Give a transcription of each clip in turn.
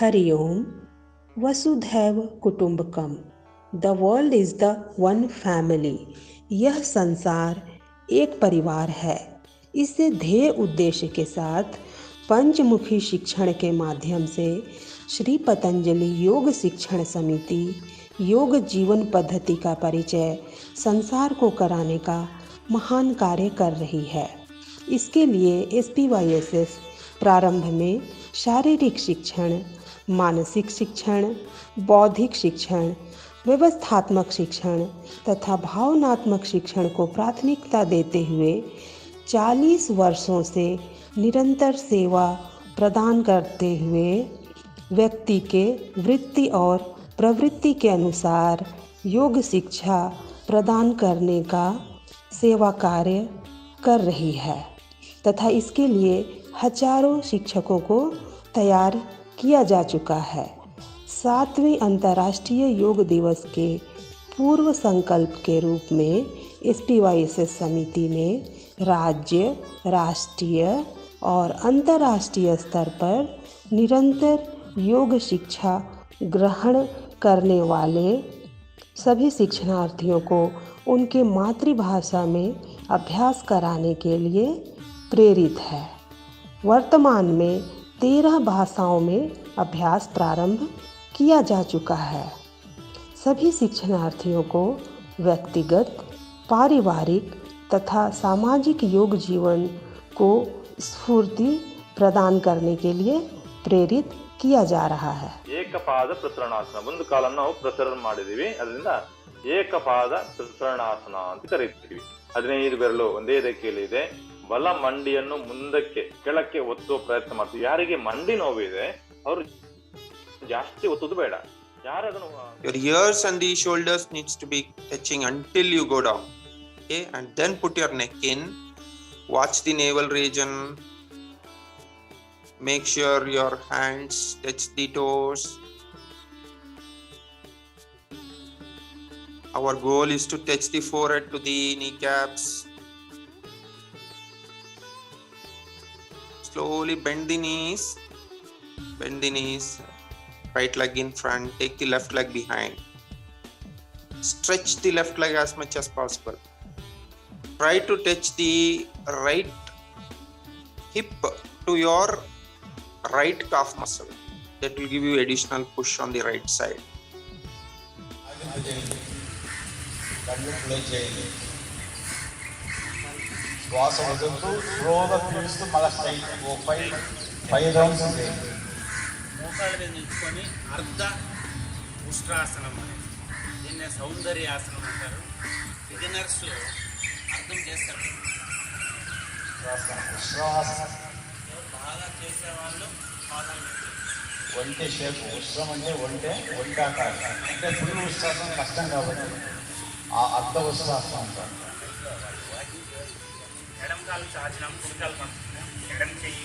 हरि ओम। वसुधैव कुटुंबकम, the world is the one family. यह संसार एक परिवार है। इसे ध्येय उद्देश्य के साथ पंचमुखी शिक्षण के माध्यम से श्री पतंजलि योग शिक्षण समिति योग जीवन पद्धति का परिचय संसार को कराने का महान कार्य कर रही है। इसके लिए SPYSS प्रारंभ में शारीरिक शिक्षण, मानसिक शिक्षण, बौद्धिक शिक्षण, व्यवस्थात्मक शिक्षण तथा भावनात्मक शिक्षण को प्राथमिकता देते हुए 40 वर्षों से निरंतर सेवा प्रदान करते हुए व्यक्ति के वृत्ति और प्रवृत्ति के अनुसार योग शिक्षा प्रदान करने का सेवा कार्य कर रही है तथा इसके लिए हजारों शिक्षकों को तैयार किया जा चुका है। 7वें अंतर्राष्ट्रीय योग दिवस के पूर्व संकल्प के रूप में SPYSS समिति ने राज्य, राष्ट्रीय और अंतर्राष्ट्रीय स्तर पर निरंतर योग शिक्षा ग्रहण करने वाले सभी शिक्षणार्थियों को उनके मातृभाषा में अभ्यास कराने के लिए प्रेरित है। वर्तमान में 13 भाषाओं में अभ्यास प्रारंभ किया जा चुका है। सभी शिक्षणार्थियों को व्यक्तिगत, पारिवारिक तथा सामाजिक योग जीवन को स्फूर्ति प्रदान करने के लिए प्रेरित किया जा रहा है। ಏಕಪಾದ ಪ್ರಸರಣಾಸನ ಒಂದು ಕಾಲನ್ನು ನಾವು ಪ್ರಸರಣ ಮಾಡಿದೀವಿ. ಅದರಿಂದ ಏಕಪಾದ ಪ್ರಸರಣಾಸನ ಅಂತ ಕರೀತೀವಿ. 15 ಬೆರಳು ಒಂದೇ ದಿಕ್ಕಿನಲ್ಲಿ ಇದೆ. ಬಲ ಮಂಡಿಯನ್ನು ಮುಂದಕ್ಕೆ ಕೆಳಕ್ಕೆ ಒತ್ತುವ ಪ್ರಯತ್ನ ಮಾಡ್ತೀವಿ. ಯಾರಿಗೆ ಮಂಡಿ ನೋವಿದೆ ಅವರು ಜಾಸ್ತಿ ಒತ್ತುವುದು ಬೇಡ. Your ears and the shoulders needs to be touching until you go down. Okay, and then put your neck in. Watch the navel region. Make sure your hands touch the toes. Our goal is to touch the forehead to the kneecaps. Slowly bend the knees. Bend the knees. Right leg in front. Take the left leg behind. Stretch the left leg as much as possible. Try to touch the right hip to your right calf muscle. That will give you additional push on the right side. శ్వాస వదులుతూ స్లోగా పీలుస్తూ మళ్ళీ straight oh 5 rounds చేయండి. మోకాళ్ళ మీద నిల్చుకొని అర్ధ ఉష్ట్రాసనం అనేది, దీన్నే సౌందర్యాసనం అంటారు. బిగినర్స్ అర్థం చేస్తారు. ఉష్ట్రాసనం బాగా చేసేవాళ్ళు పాదాలు ఒంటె షేప్. ఉష్ట్రం అంటే ఒంటాకారం. అంటే ఫుల్ ఉష్ట్రాసనం కష్టం కాబట్టి ఆ అర్ధ ఉష్ట్రాసనం అంటారు. ఎడం కాలు చాచినాం, కుడికాలు పంచుతున్నాం, ఎడం చెయ్యి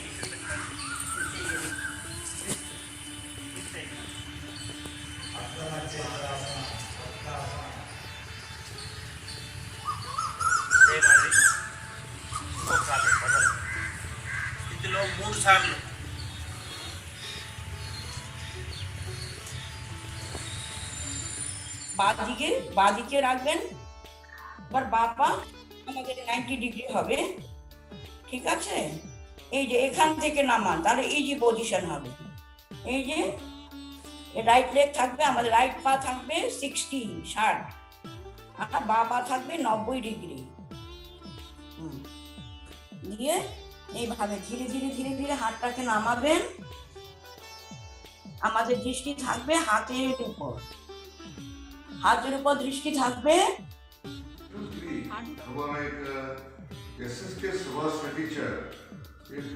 স্থితిలో 3 సార్లు বাদিকে রাখবেন। এবার বাপা আমাদের 90 ডিগ্রি হবে, ঠিক আছে? এই যে এখান থেকে নামান, তাহলে ইজি পজিশন হবে। এই যে রাইট লেগ থাকবে, আমাদের রাইট পা থাকবে 60 আর বা পা থাকবে 90 ডিগ্রি। দিয়ে এইভাবে ধীরে ধীরে ধীরে ধীরে হাতটাকে নামাবেন। আমাদের দৃষ্টি থাকবে হাতের উপর, হাতের উপর দৃষ্টি থাকবে। हमारा एक SSK सुभाष टीचर एक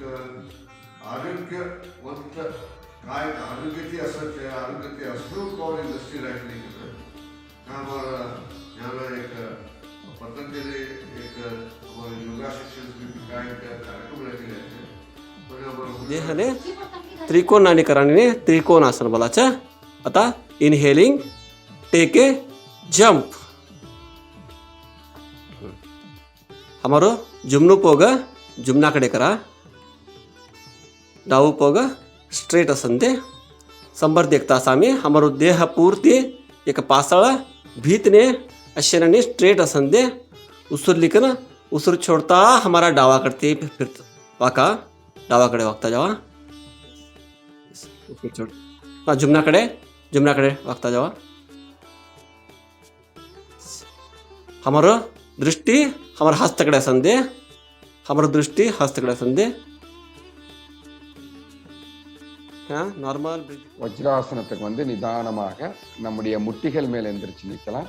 आरोग्यवंत काय आरोग्य अस्वरूप और इंडस्ट्री राइट नहीं कर यहाँ एक पतंजलि एक हमारे योगा शिक्षण का कार्यक्रम रहते देहाने त्रिकोणाने कराने त्रिकोणासन बोलायचं. आता इनहेलिंग, टेक ए जंप. हमारो जुमनू पोग जुमनाकडे करा. डाऊ पोग स्ट्रेट असंते संबर देखता सामी हमारो देह पूर्ती एक पासळ भीतने अशेने स्ट्रेट असंदे उसर लिखन उसर छोड़ता हमारा डावा करते फिर वाका डावाकडे वागता जावा छोड़ हाँ जुमनाकडे वागता जावा हमारो दृष्टि हमारा हस्तकडे संदे हमारो दृष्टि हस्तकडे संदे நார்மல் வஜ்ராசனத்துக்கு வந்து நிதானமாக நம்முடைய முட்டிகள் மேல எந்திரிச்சு நிற்கலாம்.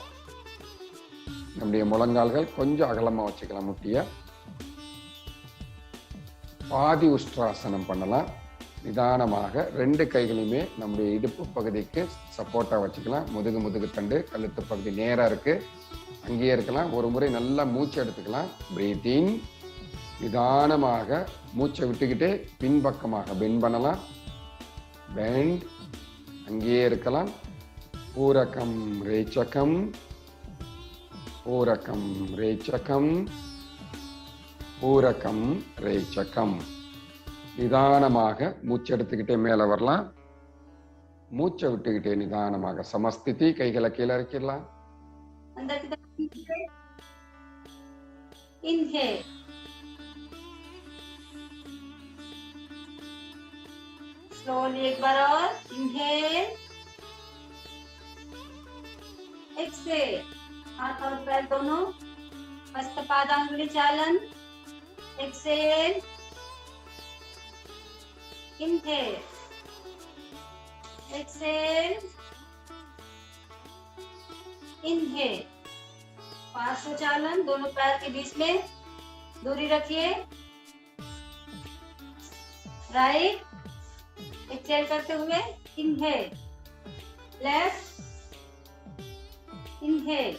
நம்முடைய முழங்கால்கள் கொஞ்சம் அகலமா வச்சுக்கலாம். முட்டிய பாதி உஷ்ட்ராசனம் பண்ணலாம். நிதானமாக 2 கைகளையுமே நம்முடைய இடுப்பு பகுதிக்கு சப்போர்ட்டா வச்சுக்கலாம். முதுகு தண்டு கழுத்து பகுதி நேரா இருக்கு, அங்கேயே இருக்கலாம். ஒரு முறை நல்லா மூச்சு எடுத்துக்கலாம். பிரீத் இன். நிதானமாக மூச்சை விட்டுக்கிட்டே பின்பக்கமாக பெண்ட் பண்ணலாம். பெண்ட், அங்கேயே இருக்கலாம். பூரகம் ரேச்சகம், பூரகம் ரேச்சகம், பூரகம் ரேச்சகம். நிதானமாக மூச்சு எடுத்துக்கிட்டே மேலே வரலாம். மூச்சை விட்டுக்கிட்டே நிதானமாக சமஸ்திதி. கைகளை கீழே இறக்கிடலாம். स्लोली एक बार और इनहेल, एक्सेल. हाथ और पैर दोनों हस्तपादांगुली चालन. Exhale, inhale, exhale, inhale. पार्श्व चालन, दोनों पैर के बीच में दूरी रखिए. राइट, एक्सेल करते हुए inhale, left, inhale,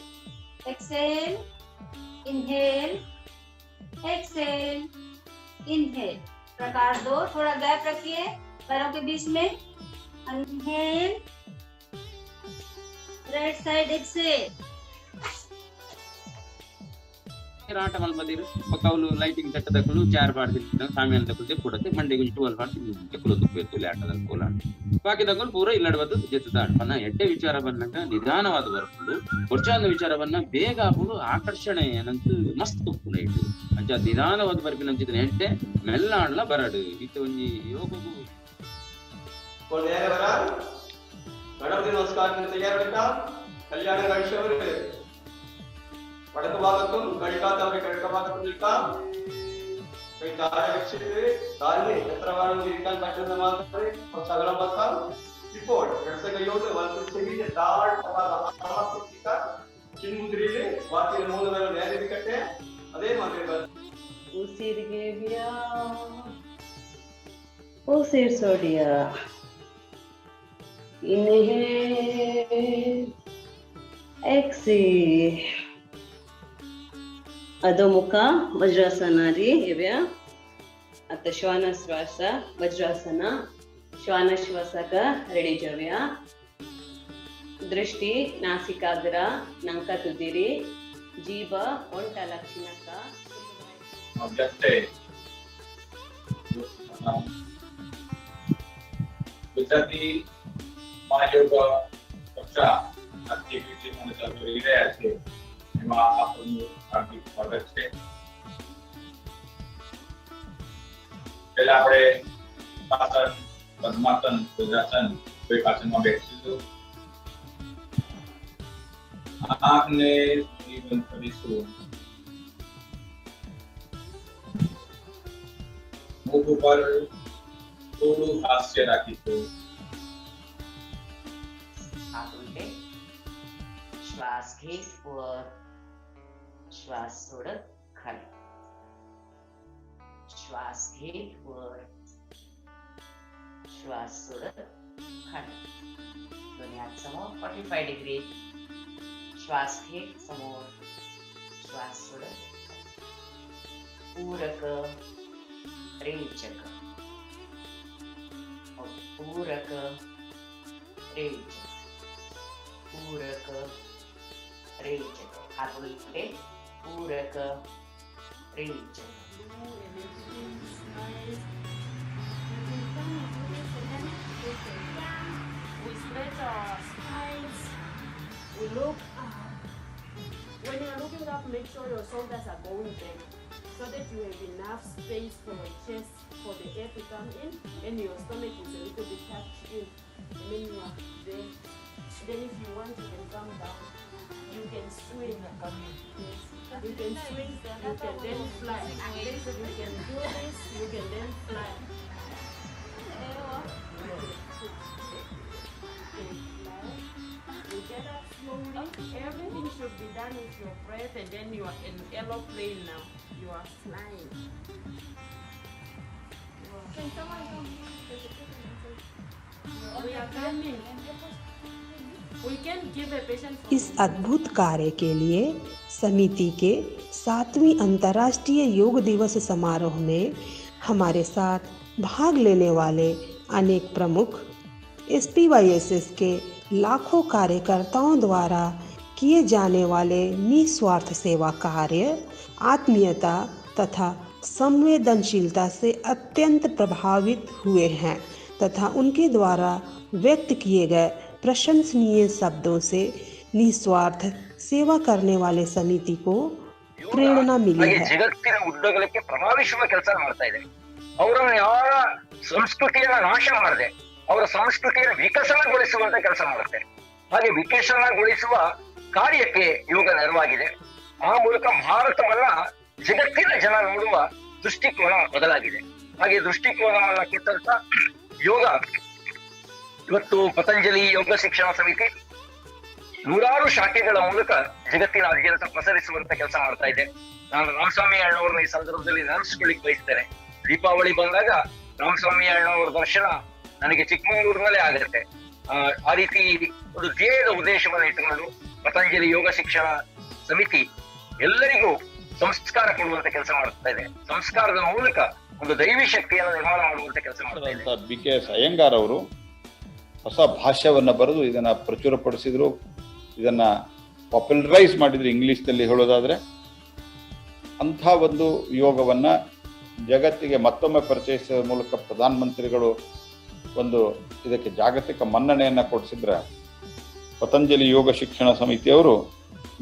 exhale, inhale, exhale, inhale. प्रकार 2, थोड़ा गैप रखिए पैरों के बीच में. Inhale, right side exhale. ಆಟಮಲ್ ಬದಿರು ಪಕ್ಕವಲು ಲೈಟಿಂಗ್ ಕಟ್ಟದಕ್ಕಲು ಚಾರ್ ಬಾಡ್ದಿಲ್ಲ ಸಾಮಿಯಲ್ ತಕ್ಕುತ್ತೆ ಕೊಡುತ್ತೆ ಮಂಡಿಗೆ 12 ಬಾಡ್ದಿಲ್ಲ ಕುಲೊಂದು ಬೇತುಲೆ ಆಟದಲ್ಲಿ ಕೋಲ ಬಾಕಿದಕ್ಕಲು ಪೂರ ಇಲ್ಲಡವದು ಜೆತ್ತದಾಡ್ ಪನ್ನ ಎಡ್ಡೆ ವಿಚಾರ ಬಂದಾಗ ನಿಧಾನವಾದ ಬರ್ಕೊಂಡು ವರ್ಷಾಂದ ವಿಚಾರವನ್ನ ಬೇಗ ಆಪುಡು ಆಕರ್ಷಣೆ ಏನಂತ ಮಸ್ತ್ ಉಪ್ಪುನ ಇಟ್ಟು ಅಂಚ ನಿಧಾನವಾದ ಬರ್ಪಿನ ಅಂಚಿದ ಎಡ್ಡೆ ಮೆಲ್ಲಾಡ್ಲ ಬರಡು ಇತ್ತು ಒಂಜಿ ಯೋಗವು ಕೋಲ್ಯಾರ ಬರ ಗಣಪತಿ ನಮಸ್ಕಾರ ತಯಾರ ಬೇಕಾ ಕಲ್ಯಾಣ ಗಣೇಶವರೇ वड़क भागतुम गणिकाता वे गणिका भागतुम लिखा कई तारे विक्षिप्ते तारे चत्रवाण विकल्प बैठन समाप्त और सगला बता रिपोर्ट जैसे कहियो तो वर्ष से भी डार्ट हमारा समाप्त लिखा चिन्ह मुद्रिले वाक्य मूल में न्याय विकटे अदे मात्रे बस उसिरगे बिया उसिर सोडिया इनहेल, एक्सेल. अधोमुख वज्रासन ರೀ ಇವ್ಯ आता श्वानश्वास वज्रासन श्वानश्वासक रेडी जाव्या. दृष्टि नासिकाग्र ನಂಕ ತುದಿರಿ ಜೀವ ಒಂಟ ಲಕ್ಷಣಕ ಅಭ್ಯರ್ಥಿ ગુજરાતી મહાયોગ કક્ષા એક્ટિવિટી મને ચાલુ રહી રહ્યા છે. એમાં આપણું હાર્દિક સ્વાગત છે. પહેલા આપણે આસન, પદ્માસન, વજ્રાસન કોઈ આસનમાં બેસીશું. આંખને બંધ કરીશું. મુખ ઉપર થોડું હાસ્ય રાખીશું. श्वास घे वर, श्वास सोडत खाली. श्वास घे वर, श्वास सोडत खाली. दोन्ही हात समोर 45 डिग्री. श्वास घे समोर, श्वास सोडत पूरक रेचक. पूरक रेचक, पूरक रेचक. हात उलटे पूरक रेचक. our spines. We look up. When you are looking up, make sure your shoulders are going back so that you have enough space for your chest, for the air to come in, and your stomach is a little bit tucked in. And then you are there. Then if you want, you can come down. You can swing. Yes. You can swing, you can then fly. You can do this, you can then fly. You get up slowly. Everything should be done with your breath, and then you are in aeroplane now. You are flying. Can someone come? We are coming. We can give a patient. इस अद्भुत कार्य के लिए समिति के 7वीं अंतर्राष्ट्रीय योग दिवस समारोह में हमारे साथ भाग लेने वाले अनेक प्रमुख SPYSS के लाखों कार्यकर्ताओं द्वारा किए जाने वाले निस्वार्थ सेवा कार्य, आत्मीयता तथा संवेदनशीलता से अत्यंत प्रभावित हुए हैं तथा उनके द्वारा व्यक्त किए गए प्रशंसनीय शब्दों से निस्वार्थ सेवा करने वाले समिति को प्रेरणा मिली है। ಜಗತ್ತಿನ ಉದ್ದಗಲಕ್ಕೆ ಪ್ರಭಾವಿಸುವ ಕೆಲಸ ಮಾಡ್ತಾ ಇದೆ. ಅವರನ್ನು ಯಾರ ಸಂಸ್ಕೃತಿಯನ್ನ ನಾಶ ಮಾಡದೆ ಅವರ ಸಂಸ್ಕೃತಿಯನ್ನು ವಿಕಸನಗೊಳಿಸುವಂತ ಕೆಲಸ ಮಾಡುತ್ತೆ. ಹಾಗೆ ವಿಕಸನಗೊಳಿಸುವ ಕಾರ್ಯಕ್ಕೆ ಯೋಗ ನೆರವಾಗಿದೆ. ಆ ಮೂಲಕ ಭಾರತವನ್ನ ಜಗತ್ತಿನ ಜನ ನೋಡುವ ದೃಷ್ಟಿಕೋನ ಬದಲಾಗಿದೆ. ಹಾಗೆ ದೃಷ್ಟಿಕೋನವನ್ನ ಕೆತ್ತಂತ ಯೋಗ ಇವತ್ತು ಪತಂಜಲಿ ಯೋಗ ಶಿಕ್ಷಣ ಸಮಿತಿ ನೂರಾರು ಶಾಖೆಗಳ ಮೂಲಕ ಜಗತ್ತಿನಾದ್ಯಂತ ಪ್ರಸರಿಸುವಂತ ಕೆಲಸ ಮಾಡ್ತಾ ಇದೆ. ನಾನು ರಾಮಸ್ವಾಮಿ ಅಣ್ಣವ್ರನ್ನ ಈ ಸಂದರ್ಭದಲ್ಲಿ ನೆನೆಸ್ಕೊಳ್ಳಿಕ್ ಬಯಸ್ತೇನೆ. ದೀಪಾವಳಿ ಬಂದಾಗ ರಾಮಸ್ವಾಮಿ ಅಣ್ಣವ್ರ ದರ್ಶನ ನನಗೆ ಚಿಕ್ಕಮಗಳೂರಿನಲ್ಲೇ ಆಗುತ್ತೆ. ಆ ರೀತಿ ಒಂದು ಧ್ಯೇಯದ ಉದ್ದೇಶವನ್ನು ಇಟ್ಟುಕೊಂಡು ಪತಂಜಲಿ ಯೋಗ ಶಿಕ್ಷಣ ಸಮಿತಿ ಎಲ್ಲರಿಗೂ ಸಂಸ್ಕಾರ ಕೊಡುವಂತ ಕೆಲಸ ಮಾಡ್ತಾ ಇದೆ. ಸಂಸ್ಕಾರದ ಮೂಲಕ ಒಂದು ದೈವಿ ಶಕ್ತಿಯನ್ನು ನಿರ್ಮಾಣ ಮಾಡುವಂತ ಕೆಲಸ ಮಾಡ್ತಾ ಇದೆ. BKS ಅಯ್ಯಂಗಾರ್ ಅವರು ಹೊಸ ಭಾಷ್ಯವನ್ನ ಬರೆದು ಇದನ್ನ ಪ್ರಚುರಪಡಿಸಿದ್ರು. ಇದನ್ನ ಪಾಪ್ಯುಲರೈಸ್ ಮಾಡಿದ್ರು ಇಂಗ್ಲಿಷ್ನಲ್ಲಿ ಹೇಳೋದಾದ್ರೆ. ಅಂಥ ಒಂದು ಯೋಗವನ್ನ ಜಗತ್ತಿಗೆ ಮತ್ತೊಮ್ಮೆ ಪರಿಚಯಿಸುವ ಮೂಲಕ ಪ್ರಧಾನಮಂತ್ರಿಗಳು ಒಂದು ಇದಕ್ಕೆ ಜಾಗತಿಕ ಮನ್ನಣೆಯನ್ನ ಕೊಡಿಸಿದ್ರೆ, ಪತಂಜಲಿ ಯೋಗ ಶಿಕ್ಷಣ ಸಮಿತಿಯವರು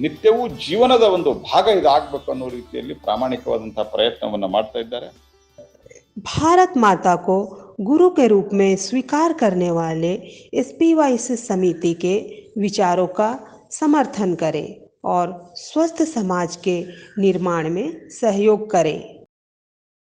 ನಿತ್ಯವೂ ಜೀವನದ ಒಂದು ಭಾಗ ಇದಾಗಬೇಕು ಅನ್ನೋ ರೀತಿಯಲ್ಲಿ ಪ್ರಾಮಾಣಿಕವಾದಂತಹ ಪ್ರಯತ್ನವನ್ನ ಮಾಡ್ತಾ ಇದ್ದಾರೆ. भारत माता को गुरु के रूप में स्वीकार करने वाले SPYSS समिति के विचारों का समर्थन करें और स्वस्थ समाज के निर्माण में सहयोग करें।